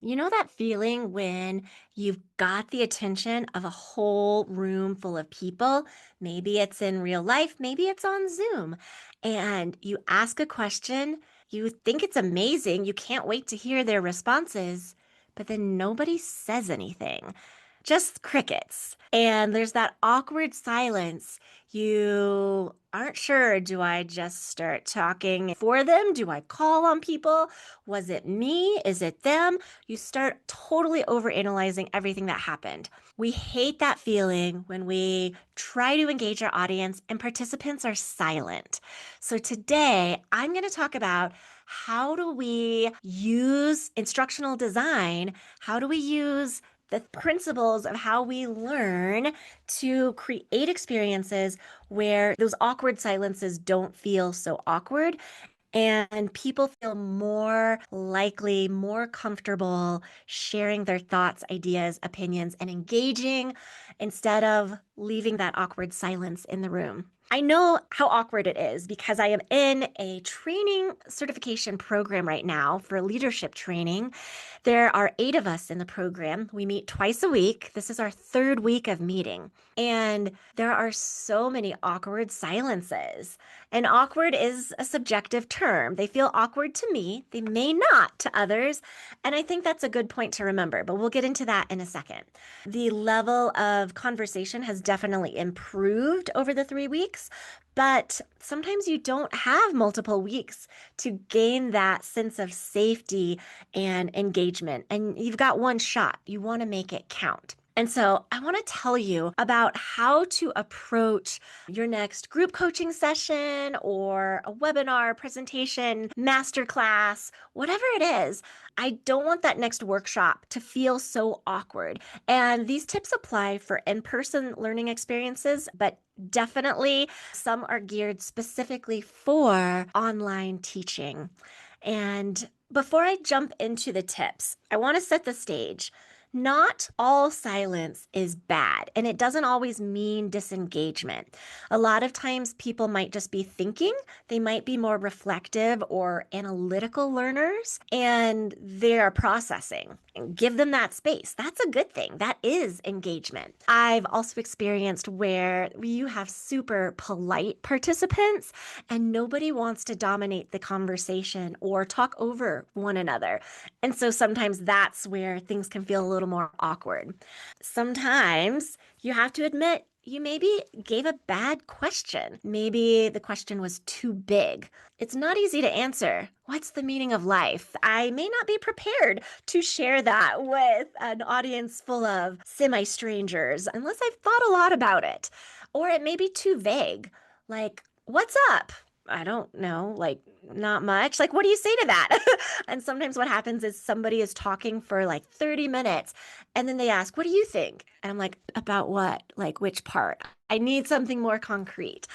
You know that feeling when you've got the attention of a whole room full of people? Maybe it's in real life, maybe it's on Zoom, and you ask a question, you think it's amazing, you can't wait to hear their responses, but then nobody says anything. Just crickets. And there's that awkward silence. You aren't sure, do I just start talking for them? Do I call on people? Was it me? Is it them? You start totally overanalyzing everything that happened. We hate that feeling when we try to engage our audience and participants are silent. So today I'm going to talk about how do we use instructional design? How do we use the principles of how we learn to create experiences where those awkward silences don't feel so awkward and people feel more likely, more comfortable sharing their thoughts, ideas, opinions, and engaging instead of leaving that awkward silence in the room. I know how awkward it is because I am in a training certification program right now for leadership training. There are 8 of us in the program. We meet twice a week. This is our 3rd week of meeting. And there are so many awkward silences. And awkward is a subjective term. They feel awkward to me. They may not to others. And I think that's a good point to remember, but we'll get into that in a second. The level of conversation has definitely improved over the 3 weeks, but sometimes you don't have multiple weeks to gain that sense of safety and engagement. And you've got one shot. You want to make it count. And so I want to tell you about how to approach your next group coaching session or a webinar, presentation, masterclass, whatever it is. I don't want that next workshop to feel so awkward. And these tips apply for in-person learning experiences, but definitely some are geared specifically for online teaching. And before I jump into the tips, I want to set the stage. Not all silence is bad, and it doesn't always mean disengagement. A lot of times, people might just be thinking, they might be more reflective or analytical learners, and they are processing. And give them that space. That's a good thing. That is engagement. I've also experienced where you have super polite participants and nobody wants to dominate the conversation or talk over one another. And so sometimes that's where things can feel a little more awkward. Sometimes you have to admit you maybe gave a bad question. Maybe the question was too big. It's not easy to answer. What's the meaning of life? I may not be prepared to share that with an audience full of semi strangers unless I've thought a lot about it. Or it may be too vague. Like, what's up? I don't know, like not much. Like, what do you say to that? And sometimes what happens is somebody is talking for like 30 minutes and then they ask, what do you think? And I'm like, about what? Like, which part? I need something more concrete.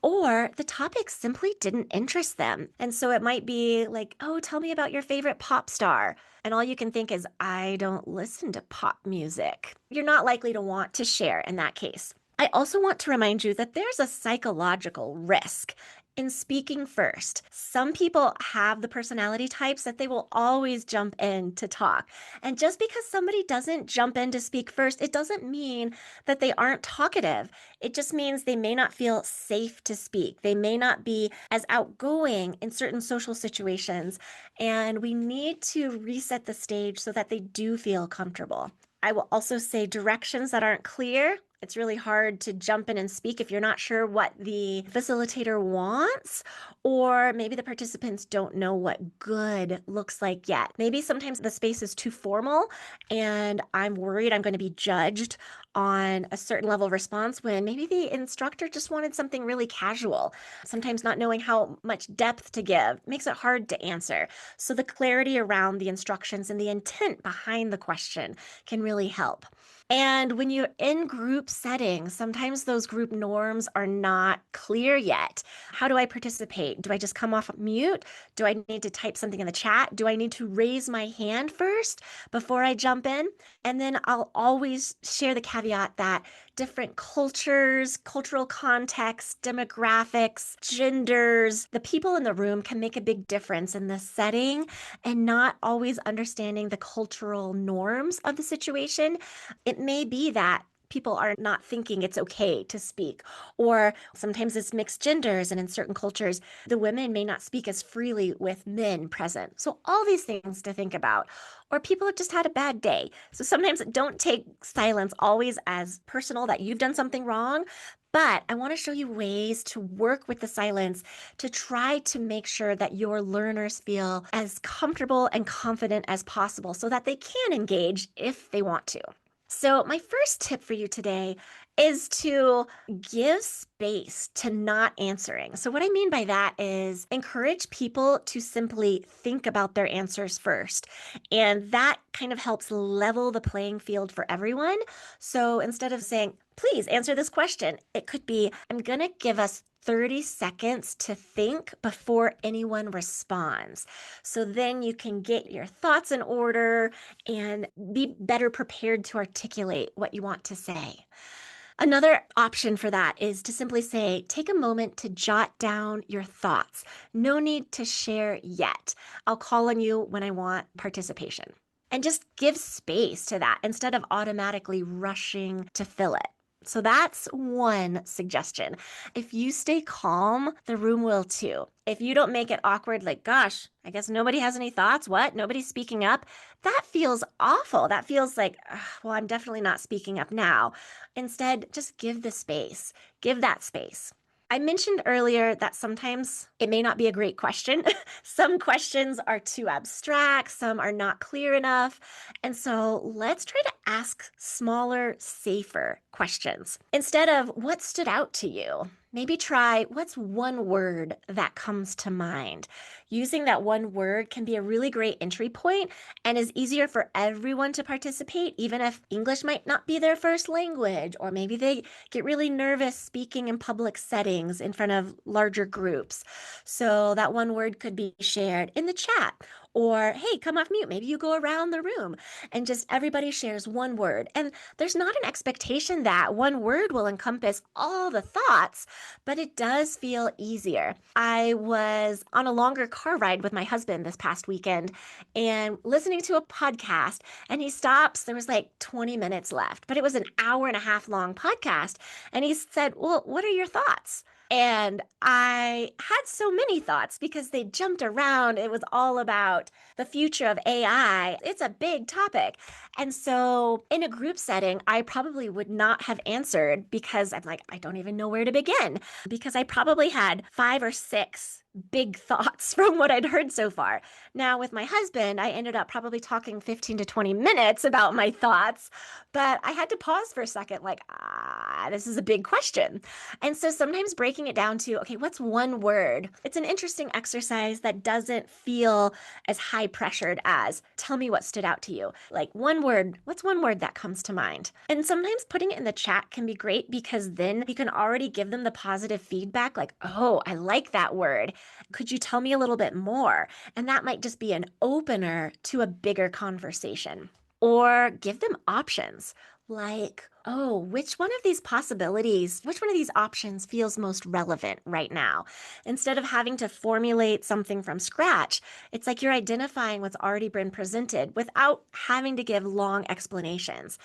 Or the topic simply didn't interest them. And so it might be like, oh, tell me about your favorite pop star. And all you can think is, I don't listen to pop music. You're not likely to want to share in that case. I also want to remind you that there's a psychological risk in speaking first. Some people have the personality types that they will always jump in to talk. And just because somebody doesn't jump in to speak first, it doesn't mean that they aren't talkative. It just means they may not feel safe to speak. They may not be as outgoing in certain social situations. And we need to reset the stage so that they do feel comfortable. I will also say directions that aren't clear. It's really hard to jump in and speak if you're not sure what the facilitator wants, or maybe the participants don't know what good looks like yet. Maybe sometimes the space is too formal and I'm worried I'm going to be judged on a certain level of response when maybe the instructor just wanted something really casual. Sometimes not knowing how much depth to give makes it hard to answer. So the clarity around the instructions and the intent behind the question can really help. And when you're in group settings, sometimes those group norms are not clear yet. How do I participate? Do I just come off mute? Do I need to type something in the chat? Do I need to raise my hand first before I jump in? And then I'll always share the caveat that different cultures, cultural contexts, demographics, genders. The people in the room can make a big difference in the setting, and not always understanding the cultural norms of the situation. It may be that people are not thinking it's okay to speak, or sometimes it's mixed genders, and in certain cultures, the women may not speak as freely with men present. So, all these things to think about. Or people have just had a bad day. So, sometimes don't take silence always as personal that you've done something wrong. But I want to show you ways to work with the silence to try to make sure that your learners feel as comfortable and confident as possible so that they can engage if they want to. So, my first tip for you today is to give space to not answering. So, what I mean by that is encourage people to simply think about their answers first. And that kind of helps level the playing field for everyone. So, instead of saying, please answer this question, it could be, I'm going to give us 30 seconds to think before anyone responds. So then you can get your thoughts in order and be better prepared to articulate what you want to say. Another option for that is to simply say, take a moment to jot down your thoughts. No need to share yet. I'll call on you when I want participation. And just give space to that instead of automatically rushing to fill it. So that's one suggestion. If you stay calm, the room will too. If you don't make it awkward, like, gosh, I guess nobody has any thoughts. What? Nobody's speaking up. That feels awful. That feels like, well, I'm definitely not speaking up now. Instead, just give the space, give that space. I mentioned earlier that sometimes it may not be a great question. Some questions are too abstract, some are not clear enough. And so let's try to ask smaller, safer questions. Instead of what stood out to you, maybe try what's one word that comes to mind. Using that one word can be a really great entry point and is easier for everyone to participate, even if English might not be their first language, or maybe they get really nervous speaking in public settings in front of larger groups. So that one word could be shared in the chat, or hey, come off mute. Maybe you go around the room and just everybody shares one word. And there's not an expectation that one word will encompass all the thoughts, but it does feel easier. I was on a longer car ride with my husband this past weekend and listening to a podcast, and he stops. There was like 20 minutes left, but it was an hour and a half long podcast. And he said, well, what are your thoughts? And I had so many thoughts because they jumped around. It was all about the future of AI. It's a big topic. And so, in a group setting, I probably would not have answered because I'm like, I don't even know where to begin, because I probably had 5 or 6 big thoughts from what I'd heard so far. Now, with my husband, I ended up probably talking 15 to 20 minutes about my thoughts, but I had to pause for a second, like, this is a big question. And so sometimes breaking it down to, okay, what's one word? It's an interesting exercise that doesn't feel as high pressured as tell me what stood out to you. Like one word, what's one word that comes to mind? And sometimes putting it in the chat can be great because then you can already give them the positive feedback, like, oh, I like that word. Could you tell me a little bit more? And that might just be an opener to a bigger conversation. Or give them options like, oh, which one of these possibilities, which one of these options feels most relevant right now? Instead of having to formulate something from scratch, it's like you're identifying what's already been presented without having to give long explanations.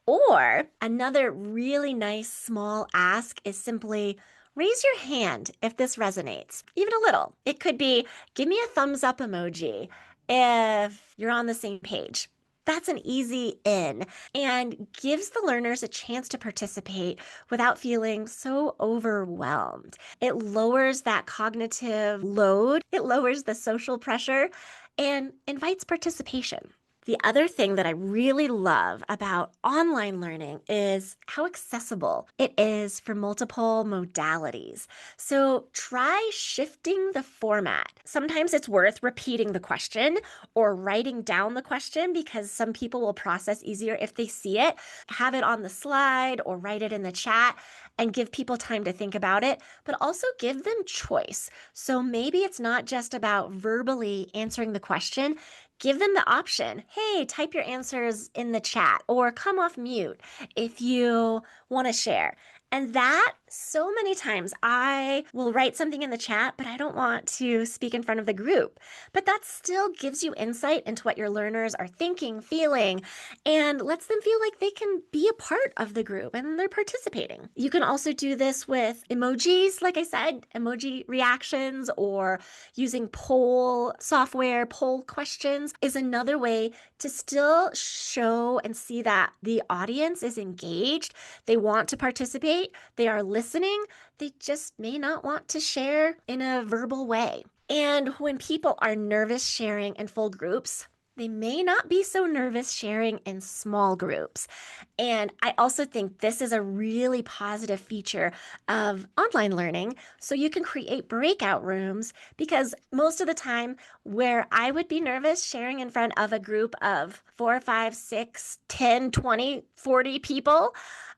Or another really nice small ask is simply raise your hand if this resonates, even a little. It could be give me a thumbs up emoji if you're on the same page. That's an easy in and gives the learners a chance to participate without feeling so overwhelmed. It lowers that cognitive load, it lowers the social pressure, and invites participation. The other thing that I really love about online learning is how accessible it is for multiple modalities. So try shifting the format. Sometimes it's worth repeating the question or writing down the question because some people will process easier if they see it. Have it on the slide or write it in the chat and give people time to think about it, but also give them choice. So maybe it's not just about verbally answering the question. Give them the option. Hey, type your answers in the chat or come off mute if you want to share. And that so many times I will write something in the chat, but I don't want to speak in front of the group. But that still gives you insight into what your learners are thinking, feeling, and lets them feel like they can be a part of the group and they're participating. You can also do this with emojis, like I said, emoji reactions, or using poll software, poll questions is another way to still show and see that the audience is engaged. They want to participate, they are listening, they just may not want to share in a verbal way. And when people are nervous sharing in full groups, they may not be so nervous sharing in small groups. And I also think this is a really positive feature of online learning. So you can create breakout rooms because most of the time, where I would be nervous sharing in front of a group of 4, 5, 6, 10, 20, 40 people,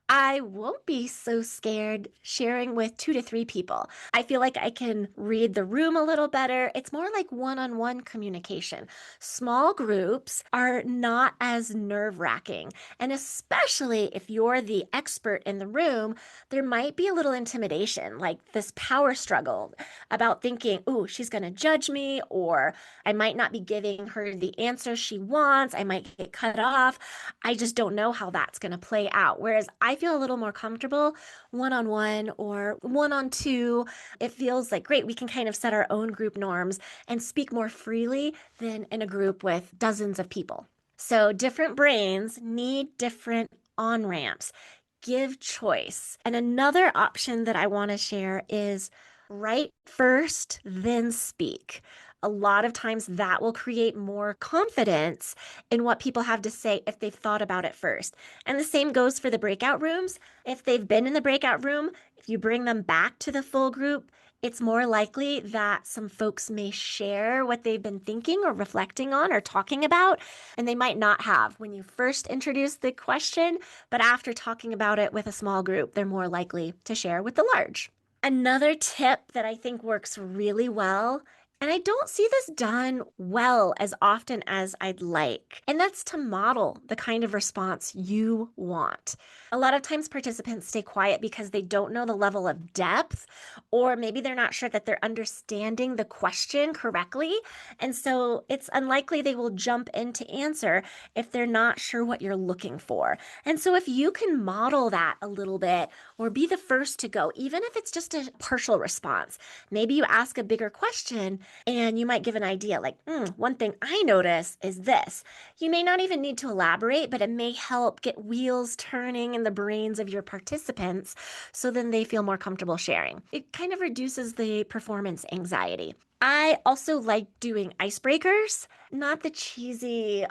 I won't be so scared sharing with 2 to 3 people. I feel like I can read the room a little better. It's more like one-on-one communication. Small groups are not as nerve-wracking. And especially if you're the expert in the room, there might be a little intimidation, like this power struggle about thinking, oh, she's going to judge me, or I might not be giving her the answer she wants. I might get cut off. I just don't know how that's going to play out. Whereas I feel a little more comfortable one on one or one on two. It feels like great. We can kind of set our own group norms and speak more freely than in a group with dozens of people. So different brains need different on ramps. Give choice. And another option that I want to share is write first, then speak. A lot of times that will create more confidence in what people have to say if they've thought about it first. And the same goes for the breakout rooms. If they've been in the breakout room, if you bring them back to the full group, it's more likely that some folks may share what they've been thinking or reflecting on or talking about, and they might not have when you first introduce the question, but after talking about it with a small group, they're more likely to share with the large. Another tip that I think works really well, and I don't see this done well as often as I'd like, and that's to model the kind of response you want. A lot of times participants stay quiet because they don't know the level of depth, or maybe they're not sure that they're understanding the question correctly. And so it's unlikely they will jump in to answer if they're not sure what you're looking for. And so if you can model that a little bit or be the first to go, even if it's just a partial response, maybe you ask a bigger question and you might give an idea like, one thing I notice is this. You may not even need to elaborate, but it may help get wheels turning in the brains of your participants so then they feel more comfortable sharing. It kind of reduces the performance anxiety. I also like doing icebreakers, not the cheesy,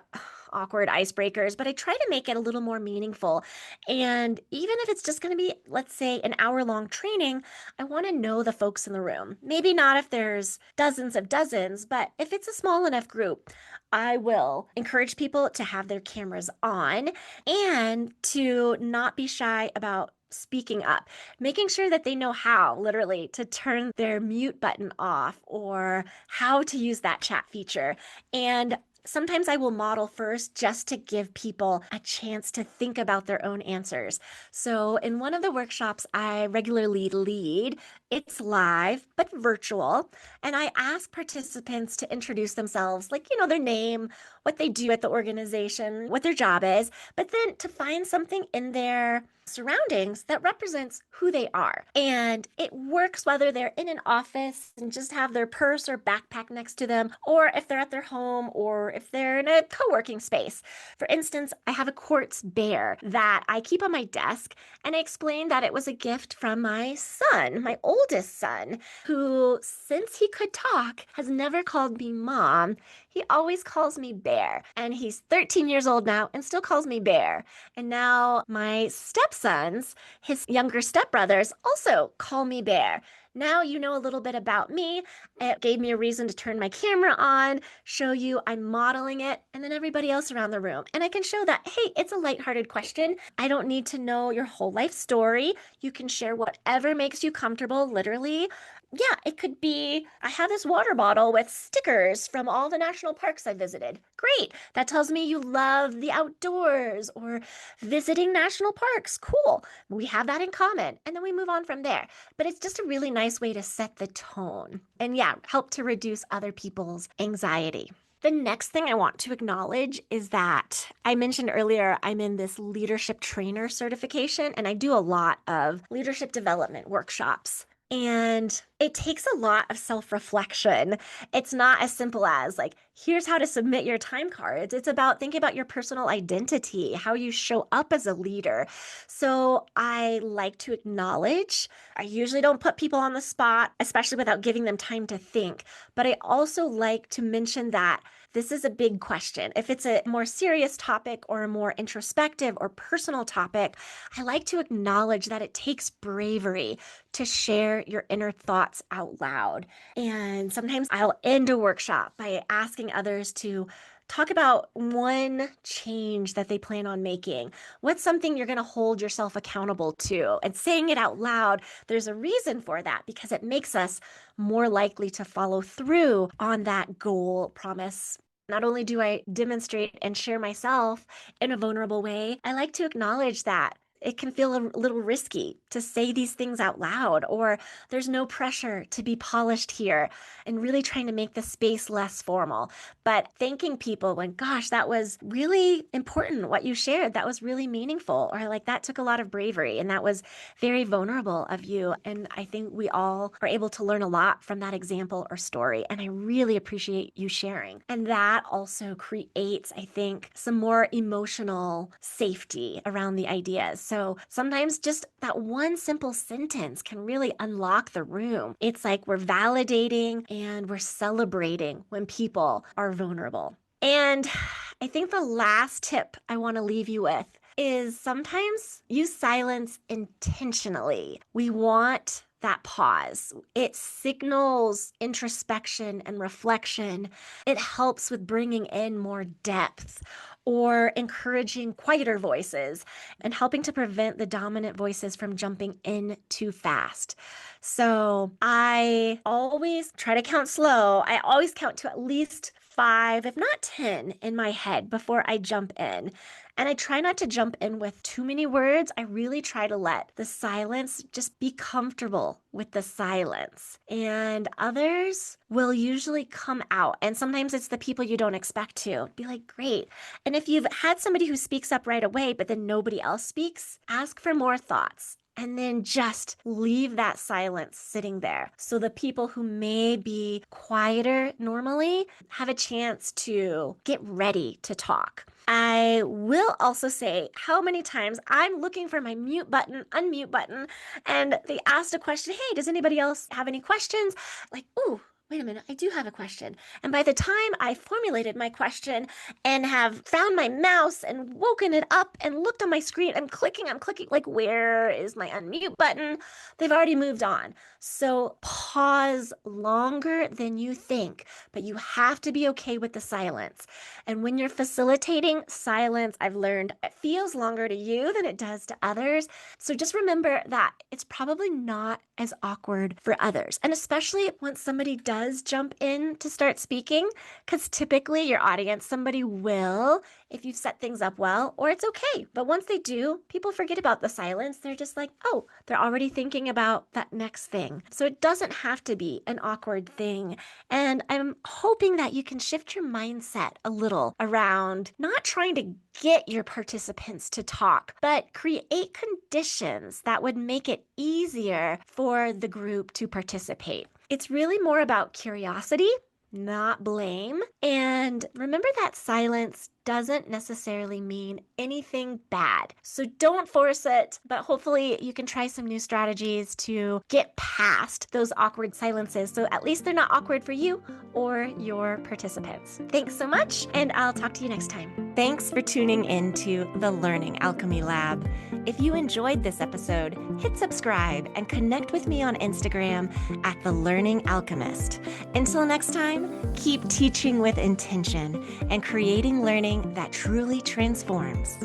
awkward icebreakers, but I try to make it a little more meaningful. And even if it's just going to be, let's say, an hour-long training, I want to know the folks in the room. Maybe not if there's dozens of dozens, but if it's a small enough group, I will encourage people to have their cameras on and to not be shy about speaking up, making sure that they know how, literally, to turn their mute button off or how to use that chat feature. And sometimes I will model first just to give people a chance to think about their own answers. So, in one of the workshops I regularly lead, it's live but virtual. And I ask participants to introduce themselves, like, their name, what they do at the organization, what their job is, but then to find something in their surroundings that represents who they are. And it works whether they're in an office and just have their purse or backpack next to them, or if they're at their home, or if they're in a co-working space. For instance, I have a quartz bear that I keep on my desk, and I explained that it was a gift from my son, my oldest son, who, since he could talk, has never called me mom. He always calls me Bear, and he's 13 years old now and still calls me Bear. And now my stepsons, his younger stepbrothers, also call me Bear. Now you know a little bit about me. It gave me a reason to turn my camera on, show you I'm modeling it, and then everybody else around the room. And I can show that, hey, it's a lighthearted question. I don't need to know your whole life story. You can share whatever makes you comfortable, literally. Yeah, it could be I have this water bottle with stickers from all the national parks I visited. Great. That tells me you love the outdoors or visiting national parks. Cool. We have that in common. And then we move on from there. But it's just a really nice way to set the tone and, yeah, help to reduce other people's anxiety. The next thing I want to acknowledge is that I mentioned earlier I'm in this leadership trainer certification, and I do a lot of leadership development workshops. And it takes a lot of self reflection. It's not as simple as, like, here's how to submit your time cards. It's about thinking about your personal identity, how you show up as a leader. So I like to acknowledge, I usually don't put people on the spot, especially without giving them time to think. But I also like to mention that this is a big question. If it's a more serious topic or a more introspective or personal topic, I like to acknowledge that it takes bravery to share your inner thoughts out loud. And sometimes I'll end a workshop by asking others to talk about one change that they plan on making. What's something you're going to hold yourself accountable to? And saying it out loud, there's a reason for that because it makes us more likely to follow through on that goal, promise. Not only do I demonstrate and share myself in a vulnerable way, I like to acknowledge that it can feel a little risky to say these things out loud, or there's no pressure to be polished here, and really trying to make the space less formal. But thanking people when, gosh, that was really important what you shared. That was really meaningful, or like that took a lot of bravery and that was very vulnerable of you. And I think we all are able to learn a lot from that example or story. And I really appreciate you sharing. And that also creates, I think, some more emotional safety around the ideas. So sometimes just that one simple sentence can really unlock the room. It's like we're validating and we're celebrating when people are vulnerable. And I think the last tip I want to leave you with is sometimes use silence intentionally. We want that pause. It signals introspection and reflection. It helps with bringing in more depth or encouraging quieter voices and helping to prevent the dominant voices from jumping in too fast. So I always try to count slow. I always count to at least 5, if not 10, in my head before I jump in. And I try not to jump in with too many words. I really try to let the silence just be comfortable with the silence. And others will usually come out. And sometimes it's the people you don't expect to. Be like, great. And if you've had somebody who speaks up right away, but then nobody else speaks, ask for more thoughts. And then just leave that silence sitting there. So the people who may be quieter normally have a chance to get ready to talk. I will also say how many times I'm looking for my mute button, unmute button, and they asked a question. Hey, does anybody else have any questions? Like, ooh, wait a minute, I do have a question. And by the time I formulated my question and have found my mouse and woken it up and looked on my screen, I'm clicking, like, where is my unmute button? They've already moved on. So pause longer than you think, but you have to be okay with the silence. And when you're facilitating, silence, I've learned, it feels longer to you than it does to others. So just remember that it's probably not as awkward for others. And especially once somebody does jump in to start speaking, because typically your audience, somebody will, if you've set things up well, or it's okay. But once they do, people forget about the silence. They're just like, oh, they're already thinking about that next thing. So it doesn't have to be an awkward thing. And I'm hoping that you can shift your mindset a little around not trying to get your participants to talk, but create conditions that would make it easier for the group to participate. It's really more about curiosity, not blame. And remember that silence doesn't necessarily mean anything bad. So don't force it, but hopefully you can try some new strategies to get past those awkward silences. So at least they're not awkward for you or your participants. Thanks so much, and I'll talk to you next time. Thanks for tuning into the Learning Alchemy Lab. If you enjoyed this episode, hit subscribe and connect with me on Instagram at The Learning Alchemist. Until next time, keep teaching with intention and creating learning that truly transforms.